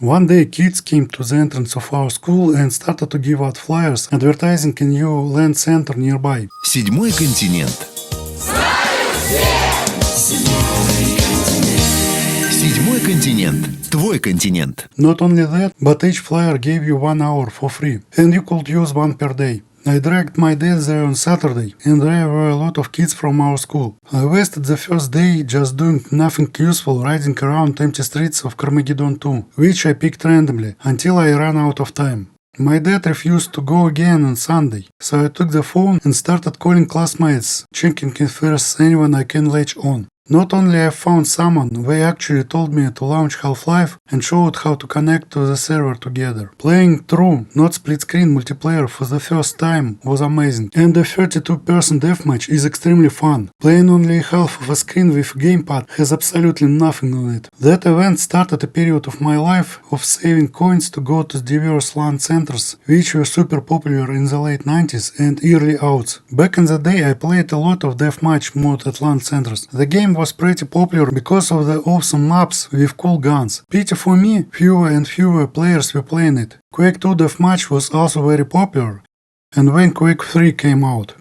One day kids came to the entrance of our school and started to give out flyers advertising a new land center nearby. Седьмой континент. Седьмой континент. Твой континент. Not only that, but each flyer gave you 1 hour for free, and you could use one per day. I dragged my dad there on Saturday, and there were a lot of kids from our school. I wasted the first day just doing nothing useful riding around empty streets of Carmageddon 2, which I picked randomly, until I ran out of time. My dad refused to go again on Sunday, so I took the phone and started calling classmates, checking if there's anyone I can latch on. Not only I found someone, they actually told me to launch Half-Life and showed how to connect to the server together. Playing true, not split-screen multiplayer for the first time was amazing, and the 32-person deathmatch is extremely fun. Playing only half of a screen with gamepad has absolutely nothing on it. That event started a period of my life of saving coins to go to diverse LAN centers, which were super popular in the late 90s and early aughts. Back in the day I played a lot of deathmatch mode at LAN centers. The game was pretty popular because of the awesome maps with cool guns. Pity for me, fewer and fewer players were playing it. Quake 2 Deathmatch was also very popular, and when Quake 3 came out.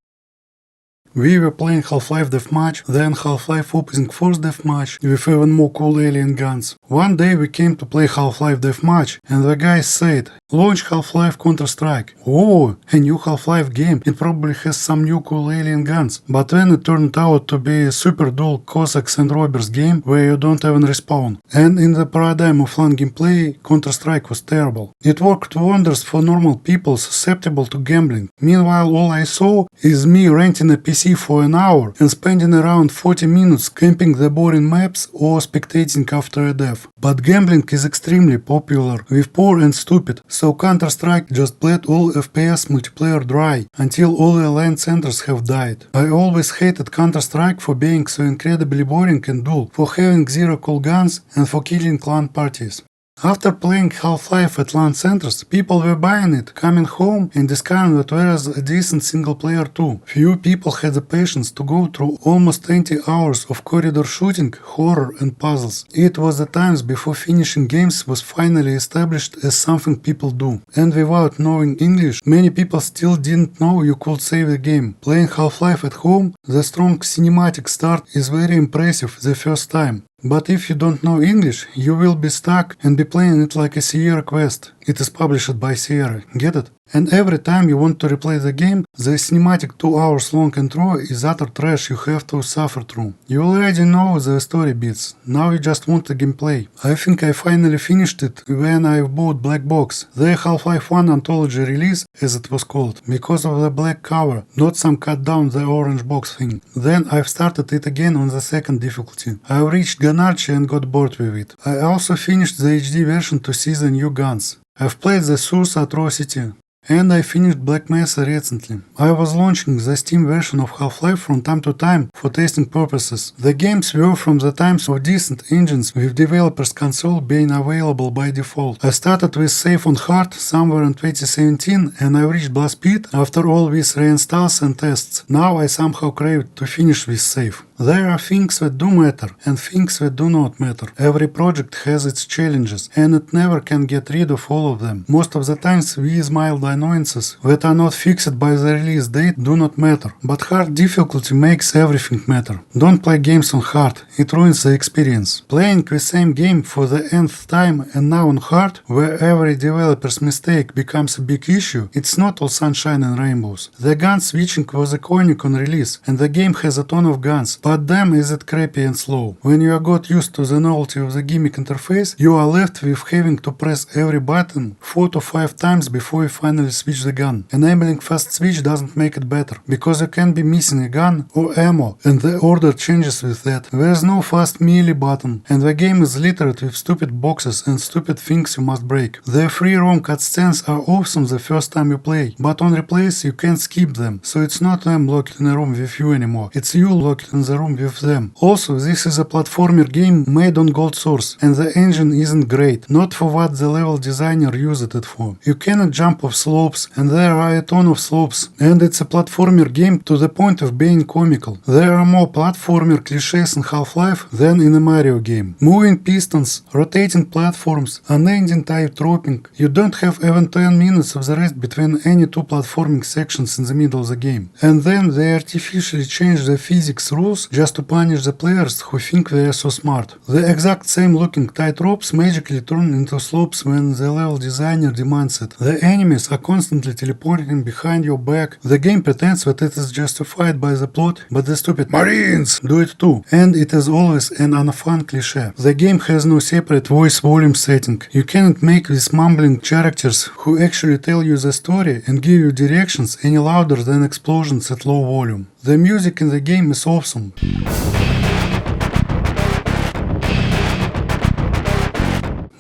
We were playing Half-Life Deathmatch, then Half-Life Opposing Force Deathmatch with even more cool alien guns. One day we came to play Half-Life Deathmatch and the guy said, "Launch Half-Life Counter-Strike." Oh, a new Half-Life game, it probably has some new cool alien guns. But then it turned out to be a super dull Cossacks and Robbers game where you don't even respawn. And in the paradigm of LAN gameplay, Counter-Strike was terrible. It worked wonders for normal people susceptible to gambling. Meanwhile, all I saw is me renting a PC for an hour and spending around 40 minutes camping the boring maps or spectating after a death. But gambling is extremely popular with poor and stupid, so Counter-Strike just bled all FPS multiplayer dry until all the LAN centers have died. I always hated Counter-Strike for being so incredibly boring and dull, for having zero cool guns and for killing LAN parties. After playing Half-Life at LAN centers, people were buying it, coming home and discovering that there was a decent single player too. Few people had the patience to go through almost 20 hours of corridor shooting, horror and puzzles. It was the times before finishing games was finally established as something people do. And without knowing English, many people still didn't know you could save the game. Playing Half-Life at home, the strong cinematic start is very impressive the first time. But if you don't know English, you will be stuck and be playing it like a Sierra quest. It is published by Sierra, get it? And every time you want to replay the game, the cinematic 2 hours long intro is utter trash you have to suffer through. You already know the story bits, now you just want the gameplay. I think I finally finished it when I bought Black Box, the Half-Life 1 Anthology release as it was called, because of the black cover, not some cut down the orange box thing. Then I've started it again on the second difficulty. I've reached Ganarchi and got bored with it. I also finished the HD version to see the new guns. I've played the Source Atrocity. And I finished Black Mesa recently. I was launching the Steam version of Half-Life from time to time for testing purposes. The games were from the times of decent engines with developers console being available by default. I started with Safe on Hard somewhere in 2017 and I reached Blast Pit after all these reinstalls and tests. Now I somehow crave to finish with Safe. There are things that do matter and things that do not matter. Every project has its challenges and it never can get rid of all of them. Most of the times these mild annoyances that are not fixed by the release date do not matter, but hard difficulty makes everything matter. Don't play games on hard, it ruins the experience. Playing the same game for the nth time and now on hard, where every developer's mistake becomes a big issue, it's not all sunshine and rainbows. The gun switching was iconic on release and the game has a ton of guns, but damn is it crappy and slow. When you got used to the novelty of the gimmick interface, you are left with having to press every button 4 to 5 times before you finally switch the gun. Enabling fast switch doesn't make it better, because you can be missing a gun or ammo and the order changes with that. There's no fast melee button and the game is littered with stupid boxes and stupid things you must break. The free roam cutscenes are awesome the first time you play, but on replays you can't skip them, so it's not them locked in a room with you anymore, it's you locked in the room with them. Also, this is a platformer game made on gold source and the engine isn't great, not for what the level designer used it for. You cannot jump off slope slopes, and there are a ton of slopes, and it's a platformer game to the point of being comical. There are more platformer cliches in Half-Life than in a Mario game. Moving pistons, rotating platforms, unending time-tropping. You don't have even 10 minutes of the rest between any two platforming sections in the middle of the game. And then they artificially change the physics rules just to punish the players who think they are so smart. The exact same looking tightropes magically turn into slopes when the level designer demands it. The enemies are constantly teleporting behind your back. The game pretends that it is justified by the plot, but the stupid Marines do it too. And it is always an unfun cliche. The game has no separate voice volume setting. You cannot make these mumbling characters who actually tell you the story and give you directions any louder than explosions at low volume. The music in the game is awesome.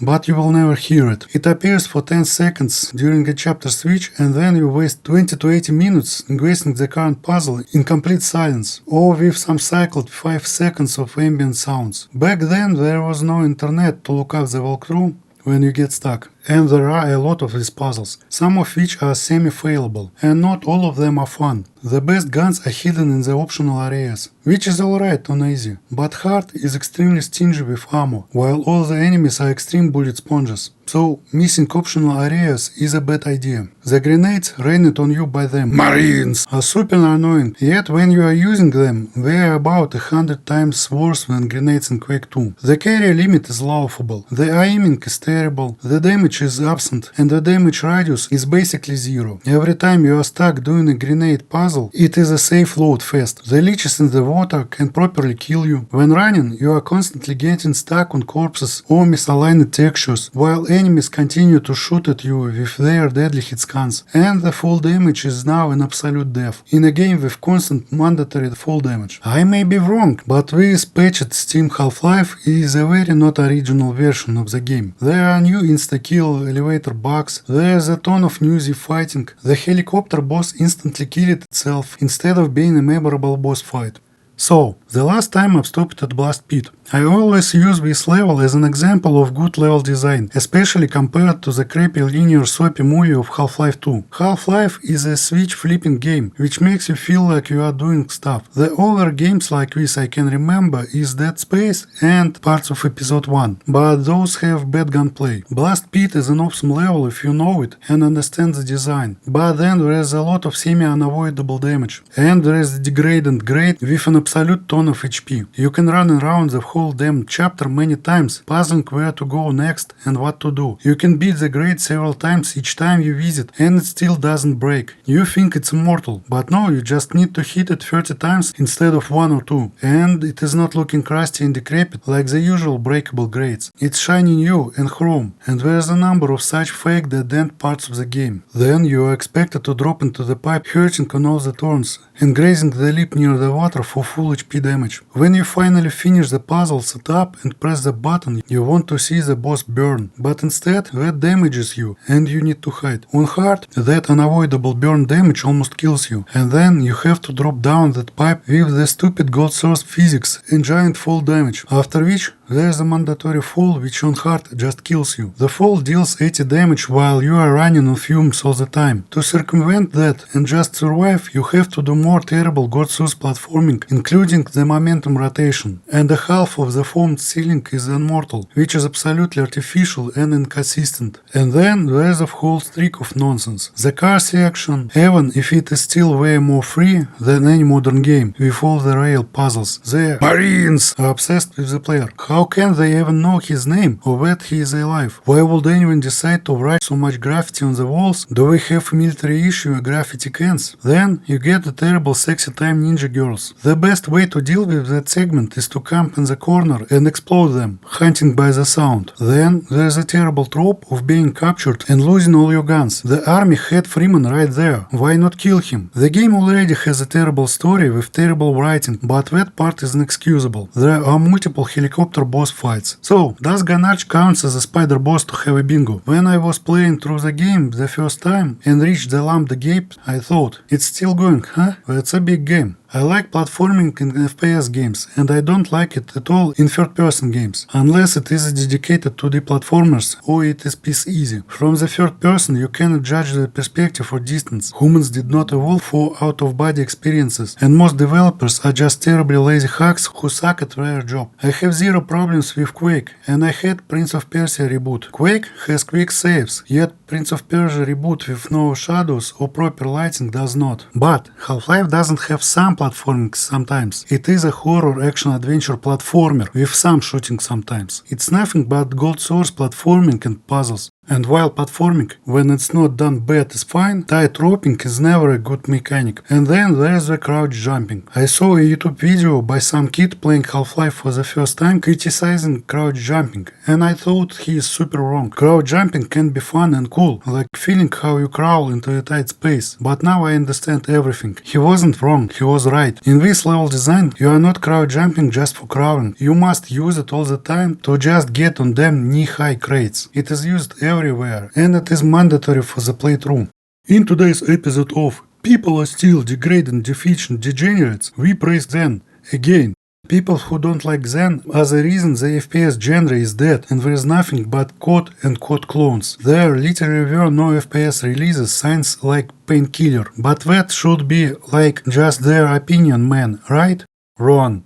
But you will never hear it. It appears for 10 seconds during a chapter switch, and then you waste 20 to 80 minutes guessing the current puzzle in complete silence, or with some cycled 5 seconds of ambient sounds. Back then there was no internet to look up the walkthrough when you get stuck. And there are a lot of these puzzles, some of which are semi-failable, and not all of them are fun. The best guns are hidden in the optional areas, which is alright on easy, but hard is extremely stingy with ammo, while all the enemies are extreme bullet sponges. So missing optional areas is a bad idea. The grenades rained on you by them Marines are super annoying, yet when you are using them, they are about 100 times worse than grenades in Quake 2. The carry limit is laughable, the aiming is terrible, the damage is absent, and the damage radius is basically zero. Every time you are stuck doing a grenade puzzle, it is a safe load fest. The leeches in the water can properly kill you. When running, you are constantly getting stuck on corpses or misaligned textures, while enemies continue to shoot at you with their deadly hit scans, and the full damage is now an absolute death, in a game with constant mandatory full damage. I may be wrong, but this patched Steam Half-Life is a very not original version of the game. There are new insta-kill elevator bugs, there's a ton of new Z-fighting, the helicopter boss instantly killed itself instead of being a memorable boss fight. So, the last time I've stopped at Blast Pit. I always use this level as an example of good level design, especially compared to the crappy linear soapy movie of Half-Life 2. Half-Life is a switch flipping game, which makes you feel like you are doing stuff. The other games like this I can remember is Dead Space and parts of Episode 1, but those have bad gunplay. Blast Pit is an awesome level if you know it and understand the design, but then there is a lot of semi-unavoidable damage, and there is the degradant grade with an absolute ton of HP. You can run around the whole damn chapter many times, puzzling where to go next and what to do. You can beat the grade several times each time you visit, and it still doesn't break. You think it's immortal, but no, you just need to hit it 30 times instead of 1 or 2, and it is not looking crusty and decrepit like the usual breakable grades. It's shiny new and chrome, and there is a number of such fake dead-end parts of the game. Then you are expected to drop into the pipe, hurting on all the turns and grazing the lip near the water for full HP damage. When you finally finish the puzzle setup and press the button, you want to see the boss burn, but instead that damages you and you need to hide. On hard, that unavoidable burn damage almost kills you, and then you have to drop down that pipe with the stupid gold source physics and giant fall damage, after which there is a mandatory fall which on hard just kills you. The fall deals 80 damage while you are running on fumes all the time. To circumvent that and just survive, you have to do more terrible god source platforming, including the momentum rotation, and the half of the formed ceiling is immortal, which is absolutely artificial and inconsistent. And then there is a whole streak of nonsense. The car section, even if it is still way more free than any modern game with all the rail puzzles, the Marines are obsessed with the player. How can they even know his name or that he is alive? Why would anyone decide to write so much graffiti on the walls? Do we have military issue graffiti cans? Then you get the terrible sexy time ninja girls. The best way to deal with that segment is to camp in the corner and explode them, hunting by the sound. Then there's a terrible trope of being captured and losing all your guns. The army had Freeman right there. Why not kill him? The game already has a terrible story with terrible writing, but that part is inexcusable. There are multiple helicopter boss fights. So, does Ganarch count as a spider boss to have a bingo? When I was playing through the game the first time and reached the Lambda Gate, I thought, it's still going, huh? That's a big game. I like platforming in FPS games, and I don't like it at all in third-person games, unless it is dedicated to the platformers or it is piece easy. From the third person you cannot judge the perspective or distance. Humans did not evolve for out-of-body experiences, and most developers are just terribly lazy hacks who suck at their job. I have zero problems with Quake, and I had Prince of Persia reboot. Quake has quick saves, yet Prince of Persia reboot with no shadows or proper lighting does not. But Half-Life doesn't have some platforming sometimes. It is a horror action adventure platformer with some shooting sometimes. It's nothing but gold source platforming and puzzles. And while platforming, when it's not done bad, is fine, tightroping is never a good mechanic. And then there's the crouch jumping. I saw a YouTube video by some kid playing Half-Life for the first time criticizing crouch jumping, and I thought he is super wrong. Crouch jumping can be fun and cool, like feeling how you crawl into a tight space, but now I understand everything. He wasn't wrong, he was right. In this level design, you are not crouch jumping just for crawling. You must use it all the time to just get on them knee-high crates. It is used everywhere, and it is mandatory for the playthrough. In today's episode of People Are Still Degrading Deficient Degenerates, we praise Zen. Again, people who don't like Zen are the reason the FPS genre is dead and there is nothing but COD and COD clones. There literally were no FPS releases since like Painkiller, but that should be like just their opinion, man, right? Wrong.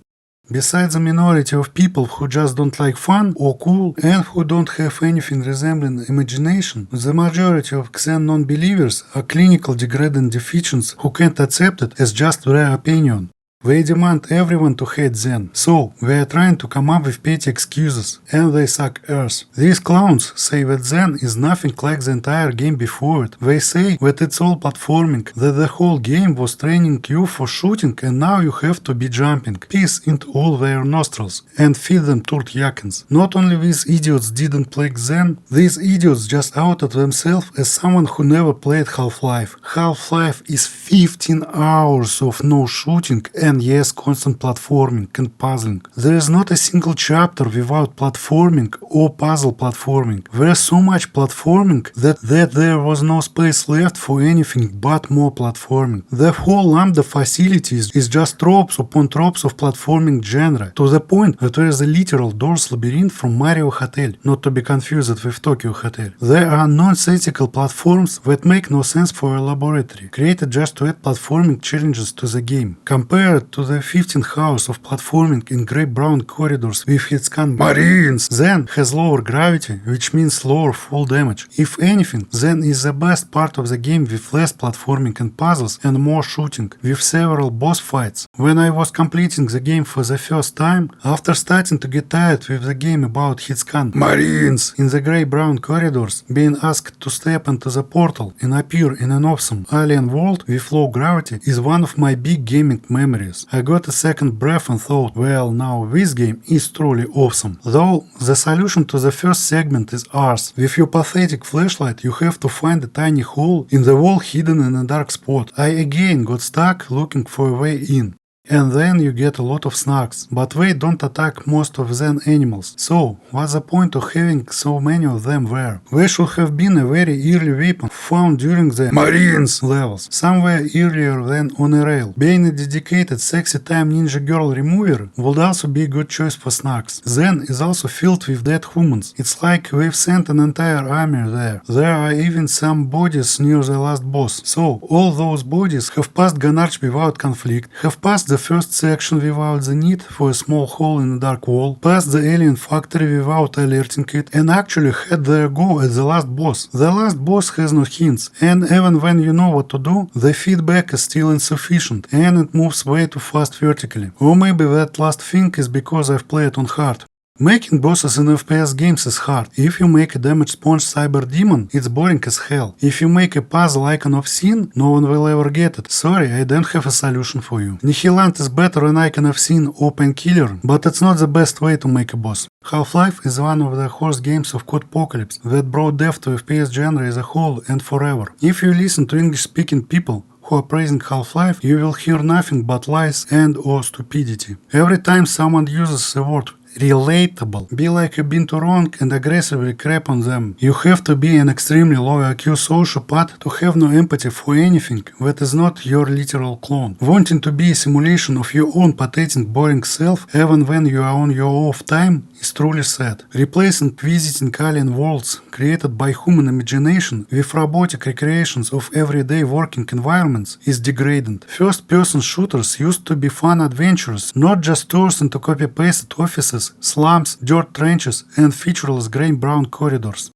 Besides the minority of people who just don't like fun or cool and who don't have anything resembling imagination, the majority of Xen non-believers are clinical degrading deficients who can't accept it as just their opinion. They demand everyone to hate Zen, so we are trying to come up with petty excuses, and they suck earth. These clowns say that Zen is nothing like the entire game before it. They say that it's all platforming, that the whole game was training you for shooting and now you have to be jumping. Piss into all their nostrils and feed them turd yakins. Not only these idiots didn't play Zen, these idiots just outed themselves as someone who never played Half-Life. Half-Life is 15 hours of no shooting and yes, constant platforming and puzzling. There is not a single chapter without platforming or puzzle platforming. There is so much platforming that there was no space left for anything but more platforming. The whole Lambda facility is just tropes upon tropes of platforming genre, to the point that there is a literal doors labyrinth from Mario Hotel, not to be confused with Tokyo Hotel. There are nonsensical platforms that make no sense for a laboratory, created just to add platforming challenges to the game. Compared to the 15 hours of platforming in grey-brown corridors with hitscan Marines, Zen has lower gravity, which means lower fall damage. If anything, Zen is the best part of the game with less platforming and puzzles and more shooting, with several boss fights. When I was completing the game for the first time, after starting to get tired with the game about hitscan Marines in the grey-brown corridors, being asked to step into the portal and appear in an awesome alien world with low gravity is one of my big gaming memories. I got a second breath and thought, well, now this game is truly awesome. Though the solution to the first segment is ours. With your pathetic flashlight you have to find a tiny hole in the wall hidden in a dark spot. I again got stuck looking for a way in. And then you get a lot of snarks, but they don't attack most of Zen animals. So, what's the point of having so many of them there? There should have been a very early weapon found during the Marines levels, somewhere earlier than on a rail. Being a dedicated sexy time ninja girl remover would also be a good choice for snarks. Zen is also filled with dead humans. It's like they've sent an entire army there. There are even some bodies near the last boss. So, all those bodies have passed Ganarch without conflict, have passed the first section without the need for a small hole in a dark wall, passed the alien factory without alerting it, and actually had their go at the last boss. The last boss has no hints, and even when you know what to do, the feedback is still insufficient, and it moves way too fast vertically. Or maybe that last thing is because I've played on hard. Making bosses in FPS games is hard. If you make a damage sponge cyber demon, it's boring as hell. If you make a puzzle icon of sin, no one will ever get it. Sorry, I don't have a solution for you. Nihilant is better than icon of sin or Painkiller, but it's not the best way to make a boss. Half-Life is one of the horse games of CoDpocalypse that brought death to FPS genre as a whole and forever. If you listen to English-speaking people who are praising Half-Life, you will hear nothing but lies and or stupidity. Every time someone uses the word relatable. Be like a binturong and aggressively crap on them. You have to be an extremely low IQ sociopath to have no empathy for anything that is not your literal clone. Wanting to be a simulation of your own pathetic boring self even when you are on your off time is truly sad. Replacing visiting alien worlds created by human imagination with robotic recreations of everyday working environments is degrading. First-person shooters used to be fun adventures, not just tours into copy-pasted offices, slums, dirt trenches, and featureless grey-brown corridors.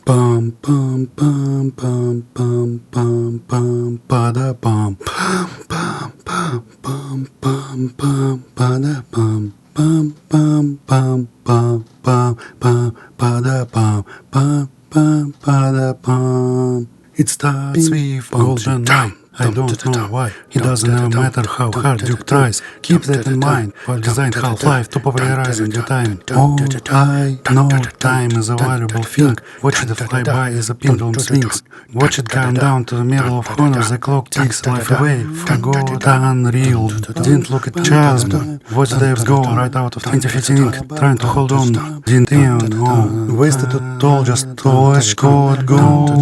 Pam pam pam pam pam pam pam pada pam pam pam pam pam pam pam pada pam pam pam pam pam pam pam pada pam pam pam pada pam. It starts with golden night. I don't know why. It doesn't ever matter how hard Duke tries. Keep that in mind while designing Half-Life to popularize the timing. Oh, I know time is a valuable thing. Watch it fly by as a pendulum swings. Watch it come down to the Medal of Honor. The clock ticks life away. Forgot, unreal. Didn't look at Chasm. Watch Dave's go right out of 2015. Trying to hold on. Didn't even know. Wasted it all just to watch code go.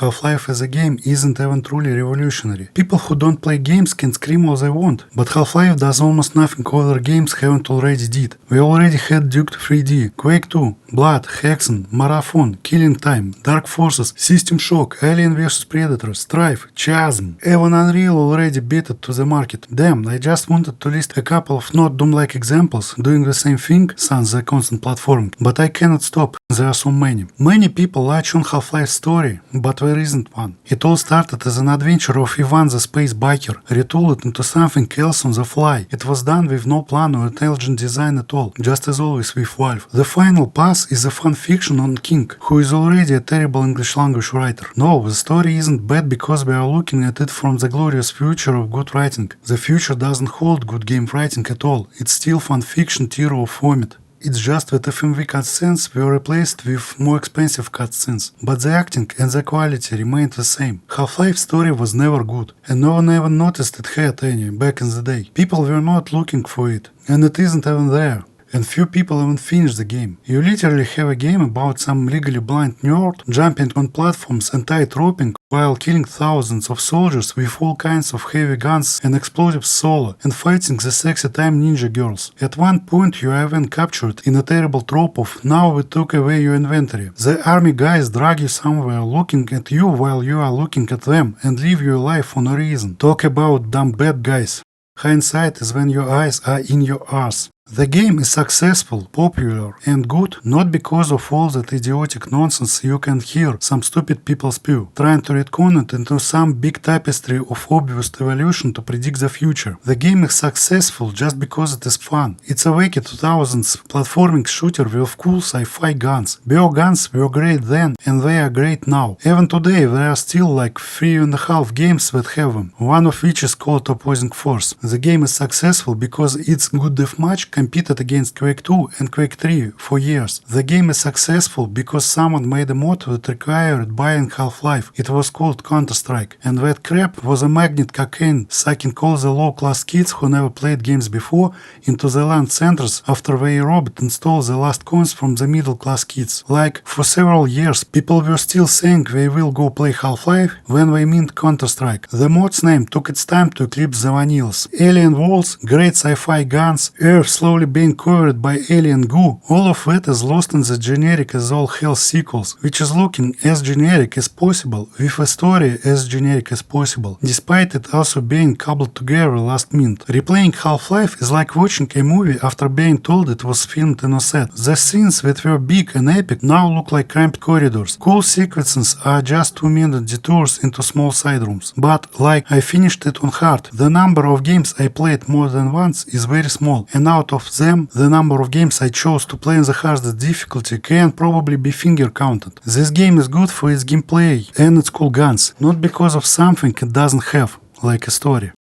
Half-Life as a game isn't even truly revolutionary. People who don't play games can scream all they want, but Half-Life does almost nothing other games haven't already did. We already had Duke 3D, Quake 2, Blood, Hexen, Marathon, Killing Time, Dark Forces, System Shock, Alien vs Predator, Strife, Chasm. Even Unreal already beat it to the market. Damn, I just wanted to list a couple of not Doom-like examples doing the same thing sans the constant platforming, but I cannot stop, there are so many. Many people latch on Half-Life's story, but there isn't one. It all started as an adventure of Ivan the Space Biker, retooled into something else on the fly. It was done with no plan or intelligent design at all, just as always with Valve. The final pass is a fan fiction on King, who is already a terrible English language writer. No, the story isn't bad because we are looking at it from the glorious future of good writing. The future doesn't hold good game writing at all. It's still fan fiction tier of format. It's just that FMV cutscenes were replaced with more expensive cutscenes, but the acting and the quality remained the same. Half-Life story was never good, and no one even noticed it had any back in the day. People were not looking for it, and it isn't even there. And few people even finish the game. You literally have a game about some legally blind nerd jumping on platforms and tight-roping while killing thousands of soldiers with all kinds of heavy guns and explosives solo and fighting the sexy time ninja girls. At one point you are even captured in a terrible trope of "now we took away your inventory." The army guys drag you somewhere looking at you while you are looking at them and leave you alive for no reason. Talk about dumb bad guys. Hindsight is when your eyes are in your arse. The game is successful, popular, and good not because of all that idiotic nonsense you can hear some stupid people spew, trying to retcon it into some big tapestry of obvious evolution to predict the future. The game is successful just because it is fun. It's a wacky 2000s platforming shooter with cool sci-fi guns. Bio guns were great then, and they are great now. Even today there are still like 3.5 games that have them, one of which is called Opposing Force. The game is successful because its good deathmatch competed against Quake 2 and Quake 3 for years. The game is successful because someone made a mod that required buying Half-Life. It was called Counter-Strike, and that crap was a magnet cocaine sucking all the low-class kids who never played games before into the LAN centers after they robbed and stole the last coins from the middle-class kids. Like, for several years, people were still saying they will go play Half-Life when they meant Counter-Strike. The mod's name took its time to eclipse the vanillas. Alien worlds, great sci-fi guns, Earth slowly being covered by alien goo, all of it is lost in the generic as all hell sequels, which is looking as generic as possible, with a story as generic as possible, despite it also being cobbled together last minute. Replaying Half-Life is like watching a movie after being told it was filmed in a set. The scenes that were big and epic now look like cramped corridors. Cool sequences are just 2-minute detours into small side rooms. But, like, I finished it on hard. The number of games I played more than once is very small, and out of them, the number of games I chose to play in the hardest difficulty can probably be finger counted. This game is good for its gameplay and its cool guns, not because of something it doesn't have, like a story.